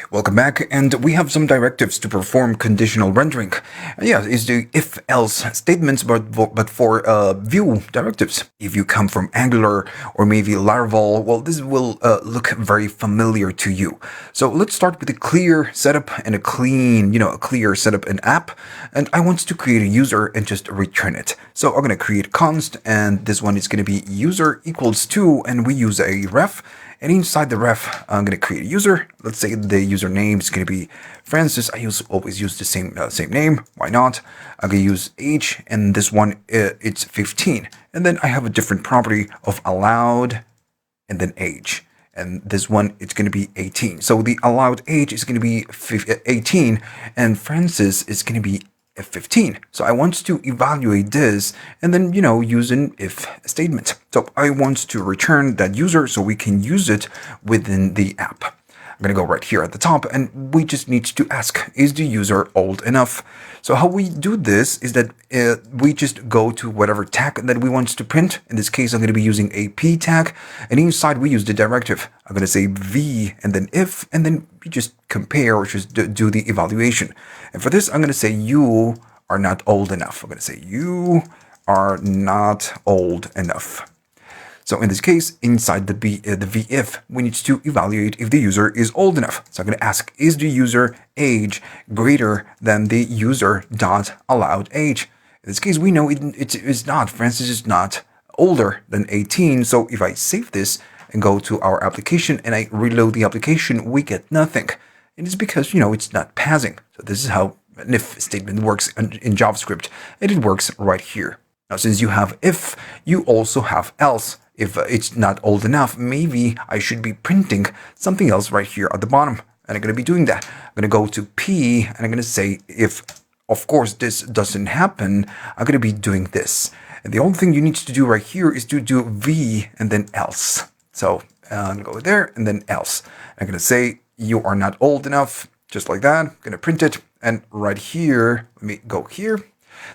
Welcome back, and we have some directives to perform conditional rendering. Yeah, it's the if-else statements, but for view directives. If you come from Angular or maybe Laravel, well, this will look very familiar to you. So let's start with a clear setup and a clear setup and app. And I want to create a user and just return it. So I'm going to create const, and this one is going to be user equals to, and we use a ref. And inside the ref, I'm going to create a user. Let's say the username is going to be Francis. I always use the same name. Why not? I'm going to use age, and this one, it's 15. And then I have a different property of allowed and then age. And this one, it's going to be 18. So the allowed age is going to be 18, and Francis is going to be 15. So I want to evaluate this and then, use an if statement. So I want to return that user so we can use it within the app. I'm going to go right here at the top, and we just need to ask, is the user old enough? So how we do this is that we just go to whatever tag that we want to print. In this case, I'm going to be using a p tag, and inside we use the directive. I'm going to say v and then if, and then we just compare or just do the evaluation. And for this, I'm going to say you are not old enough. I'm going to say you are not old enough. So in this case, inside the VIF, we need to evaluate if the user is old enough. So I'm going to ask, is the user age greater than the user dot allowed age? In this case, we know it is not. Francis is not older than 18. So if I save this and go to our application and I reload the application, we get nothing. And it's because, it's not passing. So this is how an if statement works in JavaScript. And it works right here. Now, since you have if, you also have else. If it's not old enough, maybe I should be printing something else right here at the bottom. And I'm going to be doing that. I'm going to go to P, and I'm going to say, if, of course, this doesn't happen, I'm going to be doing this. And the only thing you need to do right here is to do V and then else. So I'm going to go there and then else. I'm going to say, you are not old enough, just like that. I'm going to print it. And right here, let me go here.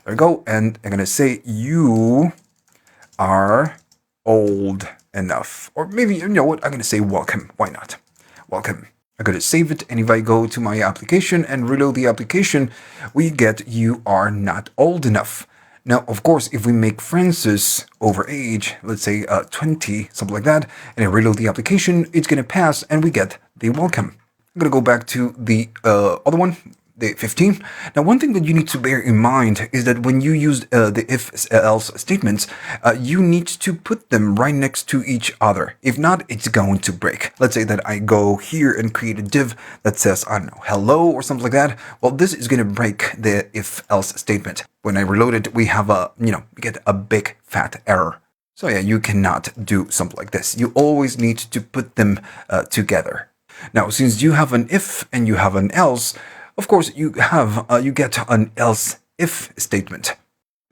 There we go. And I'm going to say, you are old enough. Or maybe, I'm going to say welcome. Why not? Welcome. I'm going to save it. And if I go to my application and reload the application, we get you are not old enough. Now, of course, if we make Francis over age, let's say 20, something like that, and I reload the application, it's going to pass and we get the welcome. I'm going to go back to the other one, the 15. Now, one thing that you need to bear in mind is that when you use the if-else statements, you need to put them right next to each other. If not, it's going to break. Let's say that I go here and create a div that says, I don't know, hello or something like that. Well, this is going to break the if-else statement. When I reload it, we have we get a big fat error. So yeah, you cannot do something like this. You always need to put them together. Now, since you have an if and you have an else, of course, you get an else if statement.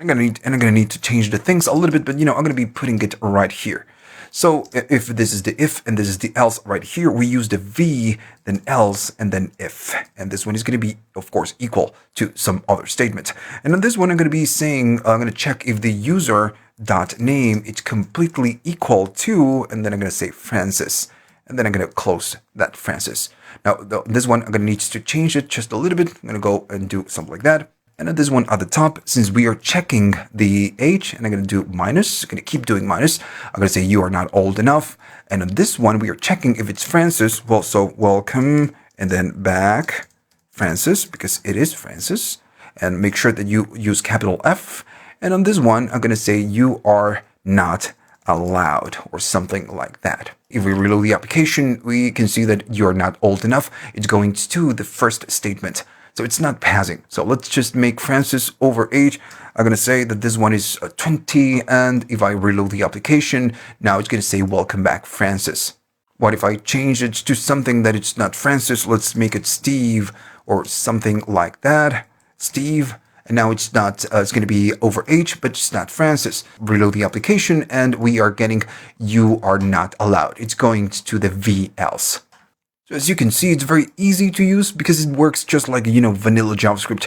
I'm gonna need to change the things a little bit, but I'm gonna be putting it right here. So if this is the if and this is the else right here, we use the v, then else, and then if. And this one is gonna be, of course, equal to some other statement. And on this one, I'm gonna be saying, I'm gonna check if the user dot name is completely equal to, and then I'm gonna say Francis. And then I'm going to close that Francis. Now, this one, I'm going to need to change it just a little bit. I'm going to go and do something like that. And then this one at the top, since we are checking the age, and I'm going to do minus, I'm going to keep doing minus. I'm going to say you are not old enough. And on this one, we are checking if it's Francis. Well, so welcome, and then back Francis, because it is Francis. And make sure that you use capital F. And on this one, I'm going to say you are not allowed or something like that. If we reload the application, we can see that you're not old enough. It's going to the first statement. So it's not passing. So let's just make Francis over age. I'm going to say that this one is 20. And if I reload the application, now it's going to say, welcome back, Francis. What if I change it to something that it's not Francis? Let's make it Steve or something like that. Steve. And now it's not, it's going to be over age, but it's not Francis. Reload the application, and we are getting, you are not allowed. It's going to the v else. So as you can see, it's very easy to use because it works just like, vanilla JavaScript.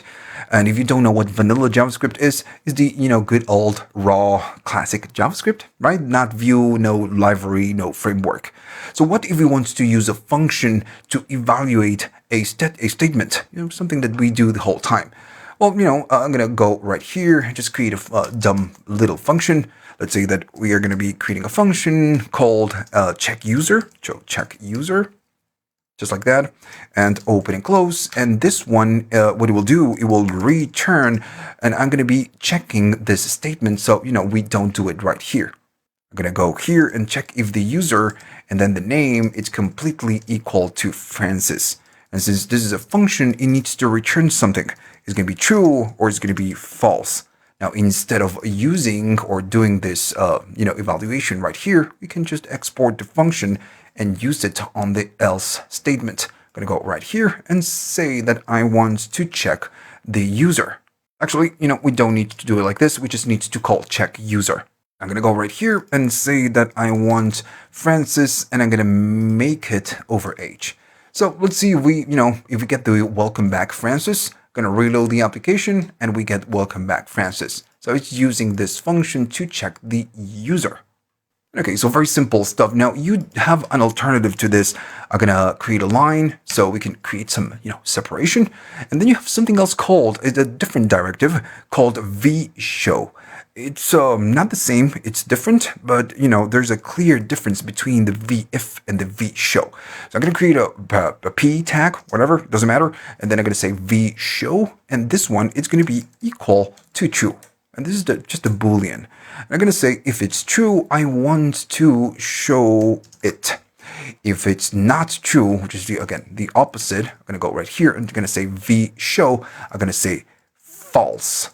And if you don't know what vanilla JavaScript is the, good old raw classic JavaScript, right? Not Vue, no library, no framework. So what if we want to use a function to evaluate a statement, something that we do the whole time. Well, I'm going to go right here, just create a dumb little function. Let's say that we are going to be creating a function called check user. So check user, just like that, and open and close. And this one, what it will do, it will return, and I'm going to be checking this statement. So, we don't do it right here. I'm going to go here and check if the user and then the name is completely equal to Francis. And since this is a function, it needs to return something. It's going to be true or it's going to be false. Now, instead of using or doing this, evaluation right here, we can just export the function and use it on the else statement. I'm going to go right here and say that I want to check the user. Actually, we don't need to do it like this. We just need to call check user. I'm going to go right here and say that I want Francis, and I'm going to make it over age. So let's see if we get the welcome back Francis. I'm going to reload the application and we get welcome back Francis. So it's using this function to check the user. Okay, so very simple stuff. Now you have an alternative to this. I'm gonna create a line so we can create some, separation. And then you have something else called a different directive called vShow. It's not the same, it's different, but there's a clear difference between the vIf and the vShow. So I'm gonna create a p tag, whatever, doesn't matter, and then I'm gonna say vShow, and this one it's gonna be equal to true. And this is just a Boolean. And I'm going to say, if it's true, I want to show it. If it's not true, which is, the opposite, I'm going to go right here and I'm going to say vShow. I'm going to say false.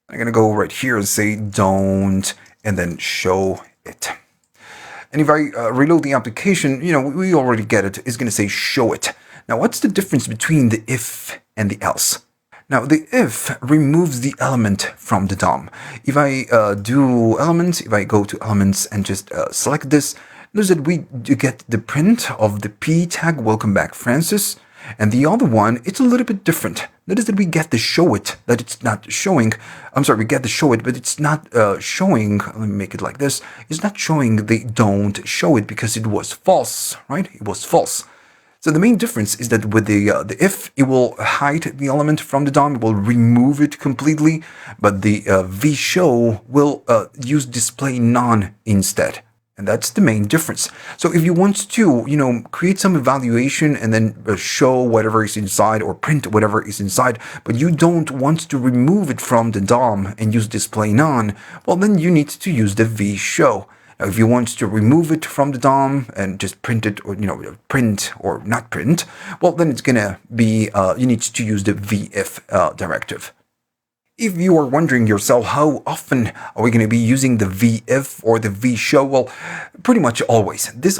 I'm going to go right here and say don't, and then show it. And if I reload the application, we already get it. It's going to say show it. Now, what's the difference between the if and the else? Now, the if removes the element from the DOM. If I do elements, if I go to elements and just select this, notice that we get the print of the p tag, welcome back Francis. And the other one, it's a little bit different. Notice that we get the show it, that it's not showing. I'm sorry, we get the show it, but it's not showing. Let me make it like this. It's not showing the don't show it because it was false, right? It was false. So the main difference is that with the if, it will hide the element from the DOM, it will remove it completely, but the vShow will use display none instead. And that's the main difference. So if you want to, create some evaluation and then show whatever is inside or print whatever is inside, but you don't want to remove it from the DOM and use display none, well, then you need to use the vShow. Now, if you want to remove it from the DOM and just print it, or print or not print, well, then it's gonna be you need to use the vIf directive. If you are wondering yourself how often are we going to be using the vIf or the vShow, well, pretty much always. These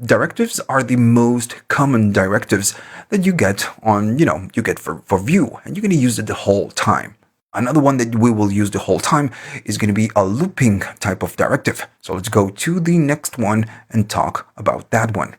directives are the most common directives that you get on, you get for Vue, and you're going to use it the whole time. Another one that we will use the whole time is going to be a looping type of directive. So let's go to the next one and talk about that one.